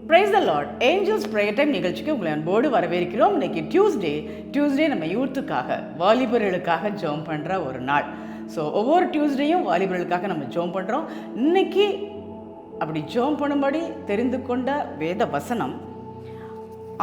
Price the lord. Angels prayer time நிகழ்ச்சிக்கு உங்களை அன்போடு வரவேற்கிறோம். இன்னைக்கு டியூஸ்டே நம்ம யூத்துக்காக, வாலிபர்களுக்காக ஜெபம் பண்ணுற ஒரு நாள். ஸோ ஒவ்வொரு டியூஸ்டேயும் வாலிபர்களுக்காக நம்ம ஜெபம் பண்ணுறோம். இன்னைக்கு அப்படி ஜெபம் பண்ணும்படி தெரிந்து கொண்ட வேத வசனம்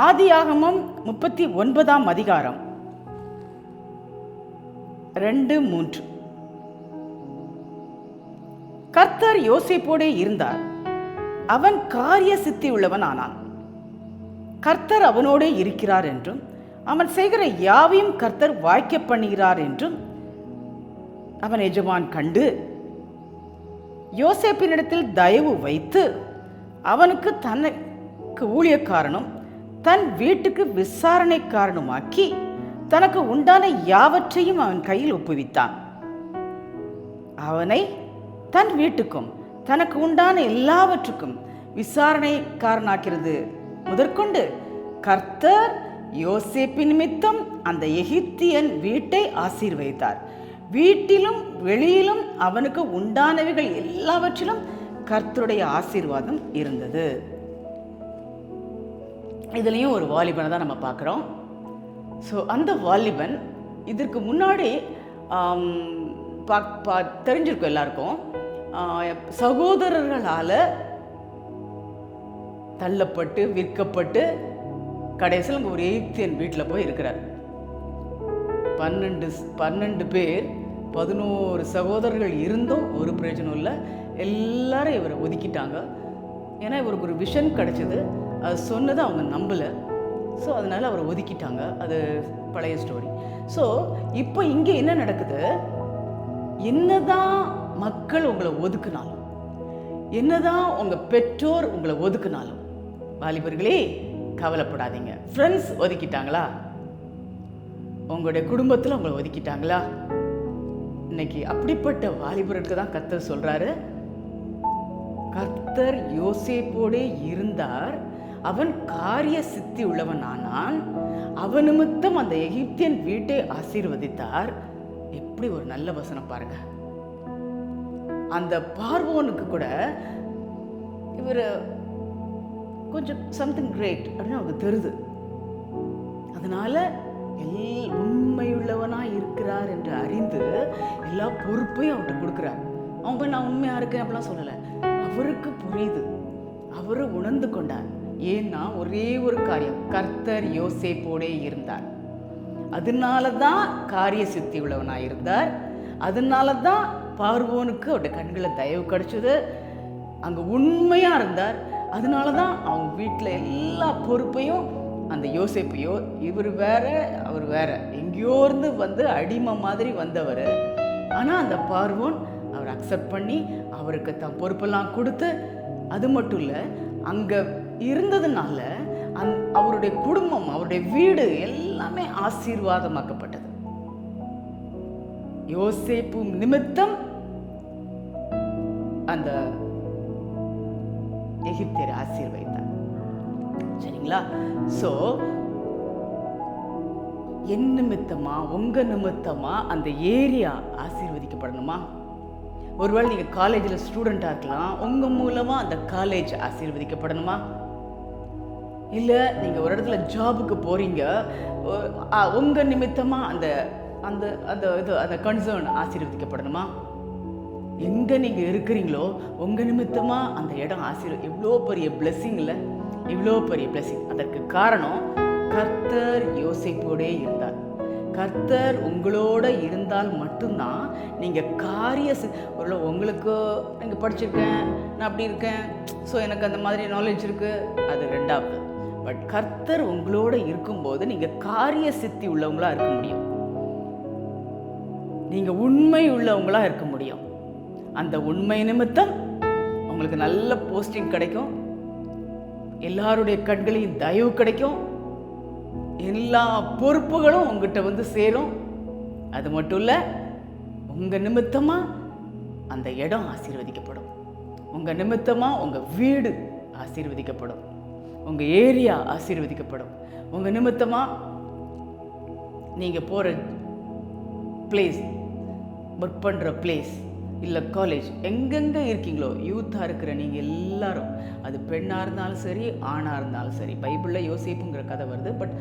ஆதியாகமம் 39ஆம் அதிகாரம் 2-3. கர்த்தர் யோசேப்போடே இருந்தார், அவன் காரிய சித்தி உள்ளவன் ஆனான். கர்த்தர் அவனோடே இருக்கிறார் என்றும் அவன் செய்கிற யாவையும் கர்த்தர் வாய்க்க பண்ணுகிறார் என்றும் அவன் எஜமான் கண்டு யோசேப்பினிடத்தில் தயவு வைத்து அவனுக்கு தனக்கு ஊழியக்காரனும் தன் வீட்டுக்கு விசாரணைக்காரனுமாக்கி தனக்கு உண்டான யாவற்றையும் அவன் கையில் ஒப்புவித்தான். அவனை தன் வீட்டுக்கும் தனக்கு உண்டான எல்லாவற்றுக்கும் விசாரணைக்காரனாக்கிறது முதற்கொண்டு கர்த்தர் யோசேப்பின் நிமித்தம் அந்த எகிப்தியன் வீட்டை ஆசீர்வதித்தார். வீட்டிலும் வெளியிலும் அவனுக்கு உண்டானவைகள் எல்லாவற்றிலும் கர்த்தருடைய ஆசீர்வாதம் இருந்தது. இதுலேயும் ஒரு வாலிபனை தான் நம்ம பார்க்குறோம். ஸோ அந்த வாலிபன் இதற்கு முன்னாடி தெரிஞ்சிருக்கும் எல்லாருக்கும், சகோதரர்களால் தள்ளப்பட்டு விற்கப்பட்டு கடைசியில் அங்கே ஒரு எகிப்தியன் வீட்டில் போய் இருக்கிறார். 12 பேர் 11 சகோதரர்கள் இருந்தும் ஒரு பிரயோஜனம் இல்லை. எல்லாரும் இவரை ஒதுக்கிட்டாங்க. ஏன்னா இவருக்கு ஒரு விஷன் கிடச்சிது, அது சொன்னதை அவங்க நம்பலை. ஸோ அதனால் அவரை ஒதுக்கிட்டாங்க. அது பழைய ஸ்டோரி. ஸோ இப்போ இங்கே என்ன நடக்குது, என்னதான் மக்கள் உங்களை ஒதுக்குனாலும், என்னதான் உங்கள் பெற்றோர் உங்களை ஒதுக்குனாலும், வாலிபர்களே கவலைப்படாதீங்க. ஃப்ரெண்ட்ஸ் ஒதுக்கிட்டாங்களா, உங்களுடைய குடும்பத்தில் உங்களை ஒதுக்கிட்டாங்களா, இன்னைக்கு அப்படிப்பட்ட வாலிபருக்கு தான் கர்த்தர் சொல்கிறாரு, கர்த்தர் யோசேப்போடே இருந்தார், அவன் காரிய சித்தி உள்ளவன் ஆனான், அவன் நிமித்தம் அந்த எகிப்தியன் வீட்டை ஆசீர்வதித்தார். எப்படி ஒரு நல்ல வசனம் பாருங்க. அந்த பார்வோனுக்கு கூட இவர் கொஞ்சம் சம்திங் கிரேட் அப்படின்னு அவருக்கு தெரியுது. அதனால உண்மையுள்ளவனாக இருக்கிறார் என்று அறிந்து எல்லா பொறுப்பையும் அவர்கிட்ட கொடுக்குறார். அவன் போய் நான் உண்மையாக இருக்கேன் அப்படிலாம் சொல்லலை. அவருக்கு புரியுது, அவரு உணர்ந்து கொண்டார். ஏன்னா ஒரே ஒரு காரியம், கர்த்தர் யோசேப்போடே இருந்தார். அதனால தான் காரிய சித்தி உள்ளவனாக இருந்தார். அதனால தான் பார்வோனுக்கு அவருடைய கண்களை தயவு கிடைச்சது. அங்கே உண்மையாக இருந்தார். அதனால தான் அவங்க வீட்டில் எல்லா பொறுப்பையும் அந்த யோசேப்பையோ, இவர் வேற அவர் வேற, எங்கேயோ இருந்து வந்து அடிமை மாதிரி வந்தவர். ஆனால் அந்த பார்வோன் அவர் அக்செப்ட் பண்ணி அவருக்கு தன் பொறுப்பெல்லாம் கொடுத்து, அது மட்டும் இல்லை, அங்கே இருந்ததுனால அவருடைய குடும்பம், அவருடைய வீடு எல்லாமே ஆசீர்வாதமாக்கப்பட்டது. யோசேப்பு நிமித்தம் அந்த எகிப்தியரை ஆசீர்வதித்தார். சரிங்களா? சோ என் நிமித்தமா, உங்க நிமித்தமா அந்த ஏரியா ஆசீர்வதிக்கப்படணுமா? ஒருவேளை நீங்க காலேஜில் ஸ்டூடெண்டா இருக்கலாம், உங்க மூலமா அந்த காலேஜ் ஆசீர்வதிக்கப்படணுமா? இல்லை நீங்க ஒரு இடத்துல ஜாபுக்கு போறீங்க, உங்க நிமித்தமா அந்த அந்த அந்த இது அந்த கன்சர்ன் ஆசீர்வதிக்கப்படணுமா? எங்கே நீங்கள் இருக்கிறீங்களோ உங்கள் நிமித்தமாக அந்த இடம் எவ்வளோ பெரிய பிளெஸ்ஸிங் இல்லை, இவ்வளோ பெரிய பிளெஸ்ஸிங். அதற்கு காரணம் கர்த்தர் யோசேப்போடே இருந்தார். கர்த்தர் உங்களோட இருந்தால் மட்டும்தான் நீங்கள் ஒரு உங்களுக்கு நீங்கள் படிச்சிருக்கேன், நான் அப்படி இருக்கேன், ஸோ எனக்கு அந்த மாதிரி நாலேஜ் இருக்குது, அது ரெண்டாவது. பட் கர்த்தர் உங்களோட இருக்கும்போது நீங்கள் காரிய சித்தி உள்ளவங்களாக இருக்க முடியும், நீங்கள் உண்மை உள்ளவங்களாக இருக்க முடியும். அந்த உண்மை நிமித்தம் உங்களுக்கு நல்ல போஸ்டிங் கிடைக்கும், எல்லாருடைய கண்களையும் தயவு கிடைக்கும், எல்லா பொறுப்புகளும் உங்ககிட்ட வந்து சேரும். அது மட்டும் இல்லை, உங்கள் நிமித்தமாக அந்த இடம் ஆசீர்வதிக்கப்படும், உங்கள் நிமித்தமாக உங்கள் வீடு ஆசீர்வதிக்கப்படும், உங்கள் ஏரியா ஆசீர்வதிக்கப்படும், உங்கள் நிமித்தமாக நீங்கள் போகிற பிளேஸ், ஒர்க் பண்ணுற பிளேஸ் இல்லை காலேஜ், எங்கெங்கே இருக்கீங்களோ, யூத்தாக இருக்கிற நீங்கள் எல்லாரும், அது பெண்ணாக இருந்தாலும் சரி ஆணாக இருந்தாலும் சரி, பைபிளில் யோசேப்புங்கிற கதை வருது, பட்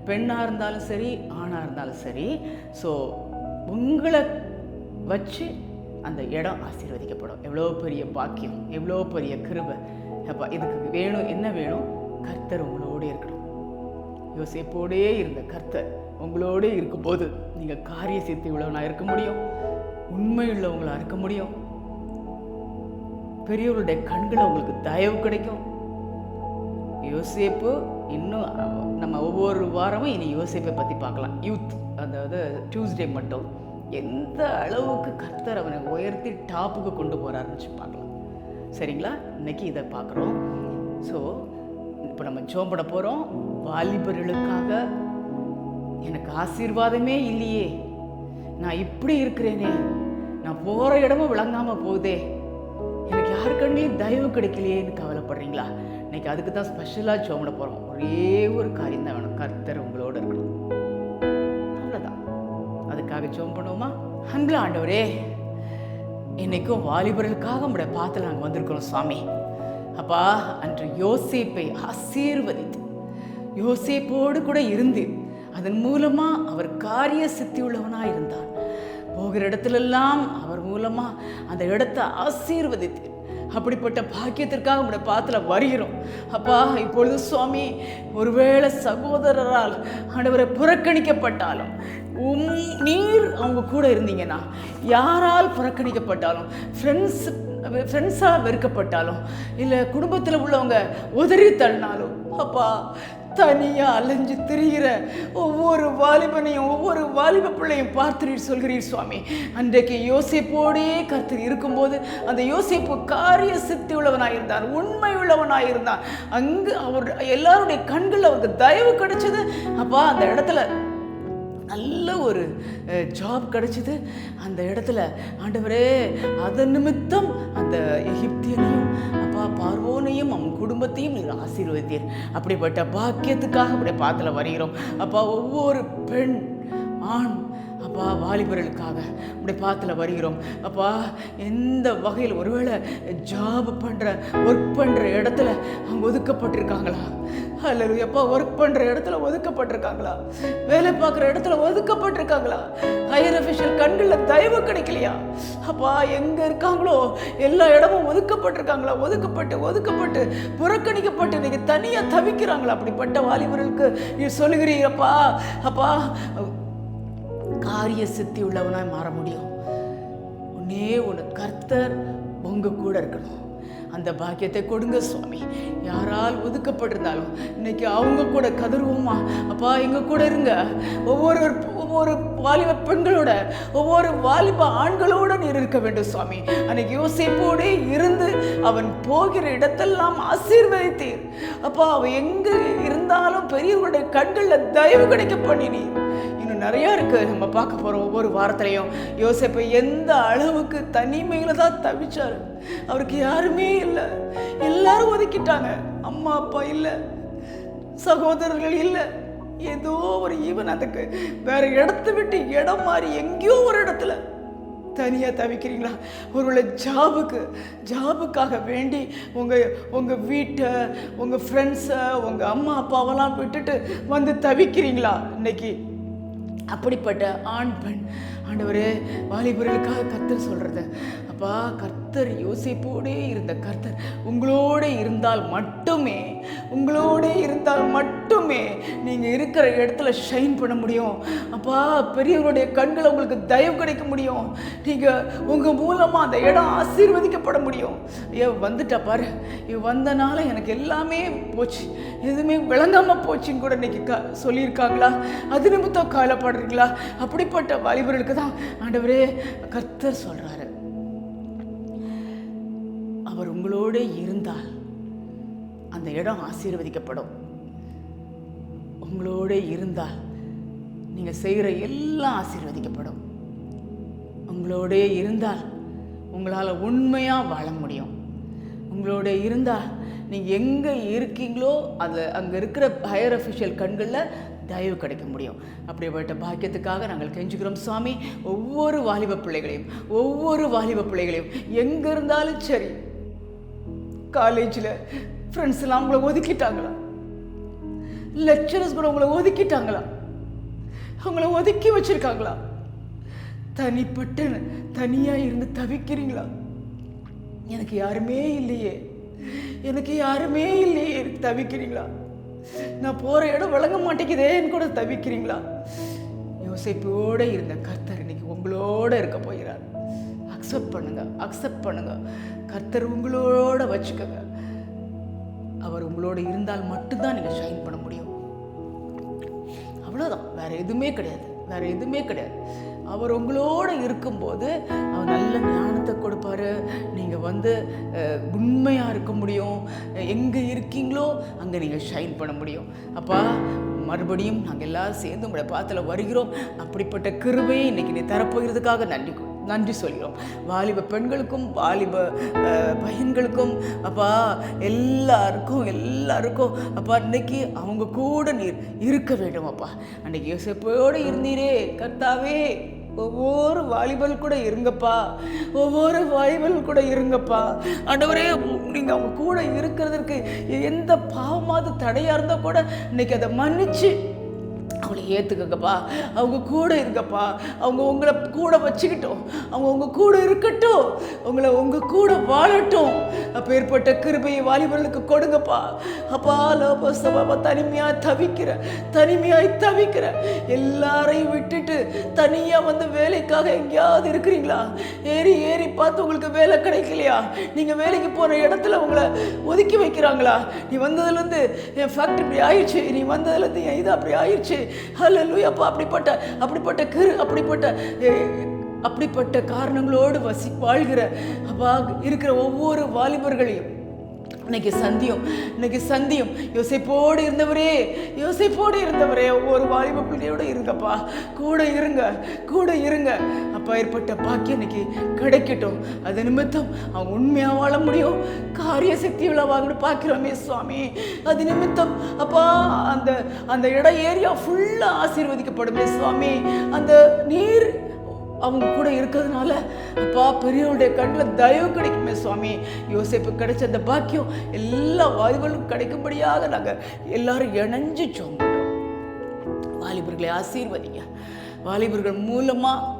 பெண்ணாக இருந்தாலும் சரி ஆணாக இருந்தாலும் சரி, ஸோ உங்களை வச்சு அந்த இடம் ஆசீர்வதிக்கப்படும். எவ்வளோ பெரிய பாக்கியம், எவ்வளோ பெரிய கிருபை. அப்போ இதுக்கு வேணும், என்ன வேணும்? கர்த்தர் உங்களோடு இருக்கணும். யோசேப்போடே இருந்த கர்த்தர் உங்களோடே இருக்கும்போது நீங்கள் காரிய சித்தி உள்ளவனாக இருக்க முடியும், உண்மையுள்ளவங்களாக இருக்க முடியும், பெரியவர்களுடைய கண்களை உங்களுக்கு தயவு கிடைக்கும். யோசேப்பு இன்னும் நம்ம ஒவ்வொரு வாரமும் இனி யோசேப்பை பற்றி பார்க்கலாம். யூத், அதாவது டியூஸ்டே மட்டும் எந்த அளவுக்கு கர்த்தர் அவனை உயர்த்தி டாப்புக்கு கொண்டு போகிறாருன்னு பார்க்கலாம். சரிங்களா? இன்னைக்கு இதை பார்க்குறோம். ஸோ இப்போ நம்ம ஜோம்பட போகிறோம். வாலிபர்களுக்காக எனக்கு ஆசீர்வாதமே இல்லையே, நான் இப்படி இருக்கிறேனே, நான் போகிற இடமும் விளங்காமல் போகுதே, எனக்கு யார் கண்ணிலையும் தயவு கிடைக்கலையேன்னு கவலைப்படுறீங்களா? இன்னைக்கு அதுக்கு தான் ஸ்பெஷலாக ஜோம்பட போகிறோம். ஒரே ஒரு காரியம் தான் வேணும், கர்த்தர் உங்களோடு இருக்கணும். அவ்வளோதான். அதுக்காக ஜெபம் பண்ணுவோமா? அன்புள்ள ஆண்டவரே, இன்னைக்கும் வாலிபர்களுக்காக உங்களுடைய பாத்தில் நாங்கள் வந்திருக்கிறோம் சுவாமி. அப்பா, அன்று யோசேப்பை ஆசீர்வதித்து யோசேப்போடு கூட இருந்து அதன் மூலமாக அவர் காரிய சித்தி உள்ளவனாக இருந்தார். போகிற இடத்துலெல்லாம் அவர் மூலமாக அந்த இடத்தை ஆசீர்வதித்து அப்படிப்பட்ட பாக்கியத்திற்காக உங்களுடைய பாத்தில் வருகிறோம். அப்பா, இப்பொழுது சுவாமி, ஒருவேளை சகோதரரால் ஆண்டவரை புறக்கணிக்கப்பட்டாலும் நீர் அவங்க கூட இருந்தீங்கன்னா, யாரால் புறக்கணிக்கப்பட்டாலும், ஃப்ரெண்ட்ஸாக வெறுக்கப்பட்டாலும், இல்லை குடும்பத்தில் உள்ளவங்க உதறி தள்ளினாலும், அப்பா, தனியாக அலைஞ்சு திரிகிற ஒவ்வொரு வாலிபனையும் ஒவ்வொரு வாலிப பிள்ளையும் பார்த்து சொல்கிறீர் சுவாமி. அன்றைக்கு யோசேப்போடே கர்த்தர் இருக்கும்போது அந்த யோசேப்பு காரிய சித்தி உள்ளவனாயிருந்தார், உண்மை உள்ளவனாயிருந்தார். அங்கு அவர் எல்லாருடைய கண்கள் அவருக்கு தயவு கிடைச்சது. அப்பா, அந்த இடத்துல நல்ல ஒரு ஜாப் கிடைச்சிது. அந்த இடத்துல ஆண்டவரே, அதன் நிமித்தம் அந்த எகிப்தியனையும் அப்பா பார்வோனையும் அவன் குடும்பத்தையும் நீர் ஆசீர்வதித்தீர். அப்படிப்பட்ட பாக்கியத்துக்காக அப்படியே பாத்துல வருகிறோம். அப்பா, ஒவ்வொரு பெண் ஆண் அப்பா வாலிபர்களுக்காக இப்படி பாத்துல வருகிறோம். அப்பா, எந்த வகையில் ஒருவேளை ஜாப் ஒர்க் பண்ணுற இடத்துல அவங்க ஒதுக்கப்பட்டிருக்காங்களா? அல்லது அப்பா, ஒர்க் பண்ணுற இடத்துல ஒதுக்கப்பட்டிருக்காங்களா? வேலை பார்க்குற இடத்துல ஒதுக்கப்பட்டிருக்காங்களா? ஹையர் அஃபிஷியல் கண்களில் தயவு கிடைக்கலையா? அப்பா, எங்கே இருக்காங்களோ எல்லா இடமும் ஒதுக்கப்பட்டிருக்காங்களா? ஒதுக்கப்பட்டு புறக்கணிக்கப்பட்டு இன்னைக்கு தனியாக தவிக்கிறாங்களா? அப்படிப்பட்ட வாலிபர்களுக்கு நீ சொல்லுகிறீரப்பா, அப்பா, காரிய சித்தி உள்ளவனாய் மாற முடியும். ஒன்று கர்த்தர் உங்க கூட இருக்கணும். அந்த பாக்கியத்தை கொடுங்க சுவாமி. யாரால் ஒதுக்கப்பட்டிருந்தாலும் இன்னைக்கு அவங்க கூட கதறுவோமா? அப்பா, எங்க கூட இருங்க. ஒவ்வொரு வாலிப பெண்களோட, ஒவ்வொரு வாலிப ஆண்களோட நீர் இருக்க வேண்டும் சுவாமி. அன்னைக்கு யோசேப்போடே இருந்து அவன் போகிற இடத்தெல்லாம் ஆசீர்வதித்தீர். அப்பா, அவன் எங்க இருந்தாலும் பெரியவர்களுடைய கண்களில் தயவு கிடைக்க பண்ணினீர். இன்னும் நிறையா இருக்கு, நம்ம பார்க்க போகிறோம். ஒவ்வொரு வாரத்திலையும் யோசேப்பை எந்த அளவுக்கு தனிமையில தான் தவிச்சாரு. அவருக்கு யாருமே இல்லை, எல்லாரும் ஒதுக்கிட்டாங்க. அம்மா அப்பா இல்லை, சகோதரர்கள் இல்லை, ஏதோ ஒரு ஈவன் அதுக்கு வேற இடத்த விட்டு இடம் மாறி எங்கேயோ ஒரு இடத்துல தனியாக தவிக்கிறீங்களா? ஒருவேளை ஜாபுக்காக வேண்டி உங்கள் வீட்டை, உங்கள் ஃப்ரெண்ட்ஸை, உங்கள் அம்மா அப்பாவெல்லாம் விட்டுட்டு வந்து தவிக்கிறீங்களா? இன்னைக்கு அப்படிப்பட்ட ஆண் பெண் ஆண்டவரே, வாலிபர்களுக்காக கர்த்தர் சொல்றது, அப்பா, கர்த்தர் யோசேப்போடே இருந்த கர்த்தர் உங்களோட இருந்தால் மட்டுமே நீங்கள் இருக்கிற இடத்துல ஷைன் பண்ண முடியும். அப்பா, பெரியவருடைய கண்களை உங்களுக்கு தயவு கிடைக்க முடியும். நீங்கள் உங்கள் மூலமாக அந்த இடம் ஆசீர்வதிக்கப்பட முடியும். வந்துட்டா பாரு, வந்தனால எனக்கு எல்லாமே போச்சு, எதுவுமே விளங்காமல் போச்சுன்னு கூட இன்னைக்கு சொல்லியிருக்காங்களா? அது நிமித்தம் கவலைப்படுறீங்களா? அப்படிப்பட்ட வாலிபர்களுக்கு தான் ஆண்டவரே கர்த்தர் சொல்றாரு, அவர் உங்களோட இருந்தால் அந்த இடம் ஆசீர்வதிக்கப்படும். உங்களோட இருந்தால் நீங்க செய்கிற எல்லாம் ஆசீர்வதிக்கப்படும். உங்களோட இருந்தால் உங்களால் உண்மையா வாழ முடியும். உங்களோட இருந்தால் நீங்கள் எங்கே இருக்கீங்களோ அது அங்கே இருக்கிற ஹையர் அஃபிஷியல் கண்களில் தயவு கிடைக்க முடியும். அப்படிப்பட்ட பாக்கியத்துக்காக நாங்கள் கெஞ்சுக்கிறோம் சுவாமி. ஒவ்வொரு வாலிப பிள்ளைகளையும் எங்கே இருந்தாலும் சரி, காலேஜில் ஃப்ரெண்ட்ஸ் எல்லாம் உங்களை ஒதுக்கிட்டாங்களா, லெக்சரர்ஸ் கூட உங்களை ஒதுக்கிட்டாங்களா, அவங்கள ஒதுக்கி வச்சிருக்காங்களா, தனியாக இருந்து தவிக்கிறீங்களா, எனக்கு யாருமே இல்லையே தவிக்கிறீங்களா, நான் போகிற இடம் விளங்க மாட்டேங்குதேன்னு கூட தவிக்கிறீங்களா? யோசேப்போடு இருந்த கர்த்தர் இன்னைக்கு உங்களோட இருக்க போகிறார். அக்செப்ட் பண்ணுங்க. கர்த்தர் உங்களோட வச்சுக்கோங்க. அவர் உங்களோட இருந்தால் மட்டும்தான் நீங்கள் ஷைன் பண்ண முடியும். அவ்வளோதான், வேற எதுவுமே கிடையாது. அவர் உங்களோட இருக்கும்போது அவர் நல்ல ஞானத்தை கொடுப்பாரு. நீங்கள் உண்மையாக இருக்க முடியும். எங்கே இருக்கீங்களோ அங்கே நீங்கள் ஷைன் பண்ண முடியும். அப்பா, மறுபடியும் நாங்கள் எல்லாரும் சேர்ந்து உங்களுடைய பாத்தில் வருகிறோம். அப்படிப்பட்ட கிருபையை இன்னைக்கு நீ தரப்போகிறதுக்காக நன்றி சொல்கிறோம். வாலிப பெண்களுக்கும் வாலிப பையன்களுக்கும் அப்பா எல்லாருக்கும் அப்பா இன்னைக்கு அவங்க கூட நீர் இருக்க வேண்டும். அப்பா, அன்னைக்கு யோசேப்போடு இருந்தீரே கர்த்தாவே, ஒவ்வொரு வாலிபல் கூட இருங்கப்பா. ஆண்டவரே, நீங்கள் அவங்க கூட இருக்கிறதுக்கு எந்த பாவமாவது தடையாக இருந்தால் கூட இன்னைக்கு அதை மன்னிச்சு அவளை ஏற்றுக்கங்கப்பா. அவங்க கூட இருங்கப்பா. அவங்க உங்களை கூட வச்சுக்கிட்டோம், அவங்க உங்கள் கூட இருக்கட்டும், உங்கள் கூட வாழட்டும். அப்போ ஏற்பட்ட கிருபையை வாலிபர்களுக்கு கொடுங்கப்பா. அப்பா, லோபசபா தனிமையாய் தவிக்கிற எல்லாரையும் விட்டுட்டு தனியாக வேலைக்காக எங்கேயாவது இருக்கிறீங்களா? ஏறி பார்த்து உங்களுக்கு வேலை கிடைக்கலையா? நீங்கள் வேலைக்கு போகிற இடத்துல உங்களை ஒதுக்கி வைக்கிறாங்களா? நீ வந்ததுலேருந்து என் ஃபேக்ட்ரி இப்படி ஆயிடுச்சு, நீ வந்ததுலேருந்து என் இது அப்படி ஆயிடுச்சு. ஹல்லேலூயா. அப்பா, அப்படிப்பட்ட காரணங்களோடு வாழ்கிற அப்பா இருக்கிற ஒவ்வொரு வாலிபர்களையும் இன்னைக்கு சந்தியும். யோசேப்போடு இருந்தவரே ஒவ்வொரு வாலிப பிள்ளையோடு இருங்கப்பா. கூட இருங்க அப்பா. ஏற்பட்ட பாக்கியம் இன்னைக்கு கிடைக்கட்டும். அது நிமித்தம் அவங்க உண்மையாக வாழ முடியும். காரிய சக்தி விழாவாங்கன்னு பார்க்கிறோமே சுவாமி. அது நிமித்தம் அப்பா அந்த இடம் ஏரியா ஃபுல்லாக ஆசீர்வதிக்கப்படுமே சுவாமி. அந்த நீர் அவங்க கூட இருக்கிறதுனால அப்பா பெரியவருடைய கண்ணில் தயவு கிடைக்குமே சுவாமி. யோசேப்பு கிடைச்ச அந்த பாக்கியம் எல்லா வாலிபர்களுக்கும் கிடைக்கும்படியாக நாங்கள் எல்லாரும் இணைஞ்சு சொல்கிறோம். வாலிபர்களை ஆசீர்வதிங்க. வாலிபர்கள் மூலமாக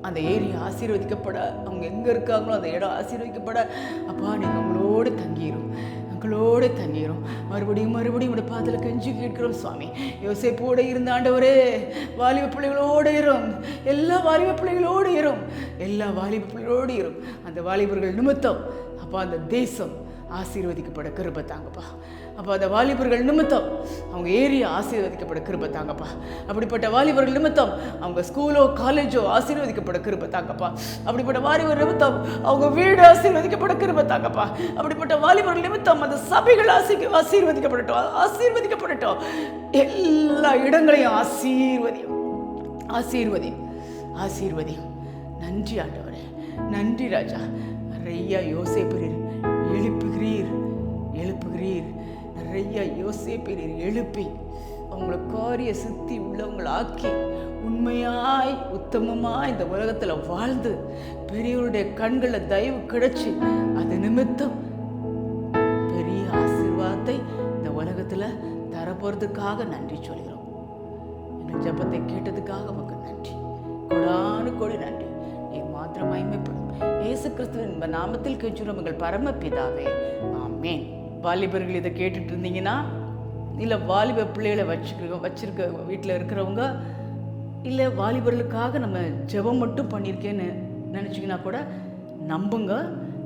அந்த ஏரியா ஆசீர்வதிக்கப்பட, அவங்க எங்கே இருக்காங்களோ அந்த இடம் ஆசீர்வதிக்கப்பட அப்பா நீங்கள் அவங்களோடு தங்கிடும். மறுபடியும் உடைய பாதத்தில் கெஞ்சி கேட்கிறோம் சுவாமி. யோசேப்போடு இருந்த ஆண்டவரே, வாலிப பிள்ளைகளோடு எல்லா வாலிப பிள்ளைகளோடு அந்த வாலிபர்கள் நிமித்தம் அப்பா அந்த தேசம் ஆசீர்வதிக்கப்பட கிருபை தாங்கப்பா. அப்போ அந்த வாலிபர்கள் நிமித்தம் அவங்க ஏரியா ஆசீர்வதிக்கப்பட கிருபை தாங்கப்பா. அப்படிப்பட்ட வாலிபர்கள் நிமித்தம் அவங்க ஸ்கூலோ காலேஜோ ஆசீர்வதிக்கப்பட கிருபை தாங்கப்பா. அப்படிப்பட்ட வாலிபர் நிமித்தம் அவங்க வீடு ஆசீர்வதிக்கப்பட கிருபை தாங்கப்பா. அப்படிப்பட்ட வாலிபர்கள் நிமித்தம் அந்த சபைகள் ஆசீர்வதிக்கப்படட்டும். எல்லா இடங்களையும் ஆசீர்வதியும். நன்றி ஆண்டவரே, நன்றி ராஜா. நிறைய யோசேப்பர் எழுப்புகிறீர். நிறைய யோசேப்பர் எழுப்பி அவங்கள காரிய சித்தி உள்ளவங்களை ஆக்கி உண்மையாய் உத்தமமாய் இந்த உலகத்தில் வாழ்ந்து பெரியவருடைய கண்களில் தயவு கிடைச்சி அது நிமித்தம் பெரிய ஆசீர்வாதத்தை இந்த உலகத்தில் தரப்போறதுக்காக நன்றி சொல்கிறோம். எங்கள் ஜெபத்தை கேட்டதுக்காக உமக்கு நன்றி, கொடானு நன்றி. நீ மாத்திரம் மகிமைப்படும். இயேசு கிறிஸ்துவின் நாமத்தில் கெஞ்சுகிறோம் எங்கள் பரமபிதாவே, ஆமென். வாலிபர்கள் இதை கேட்டுட்டு இருந்தீங்கன்னா, இல்லை வாலிப பிள்ளைகளை வச்சிருக்க வீட்டில் இருக்கிறவங்க, இல்லை வாலிபர்களுக்காக நம்ம ஜெபம் மட்டும் பண்ணியிருக்கேன்னு நினச்சிங்கன்னா கூட நம்புங்க,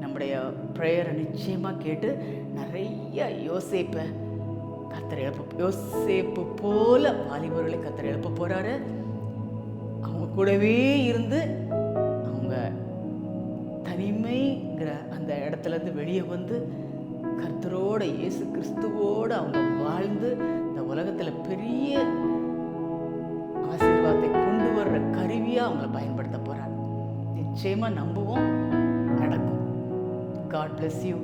நம்முடைய ப்ரேயரை நிச்சயமாக கேட்டு நிறைய யோசேப்பு போல வாலிபர்களை கர்த்தர் எழுப்ப போகிறாரு. அவங்க கூடவே இருந்து அவங்க தனிமைங்கிற அந்த இடத்துலேருந்து வெளியே வந்து கர்த்தரோட இயேசு கிறிஸ்துவோடு அவங்க வாழ்ந்து இந்த உலகத்தில் பெரிய ஆசீர்வாதத்தை கொண்டு வர்ற கருவியாக அவங்கள பயன்படுத்த போகிறாங்க. நிச்சயமாக நம்புவோம், நடக்கும். God bless you.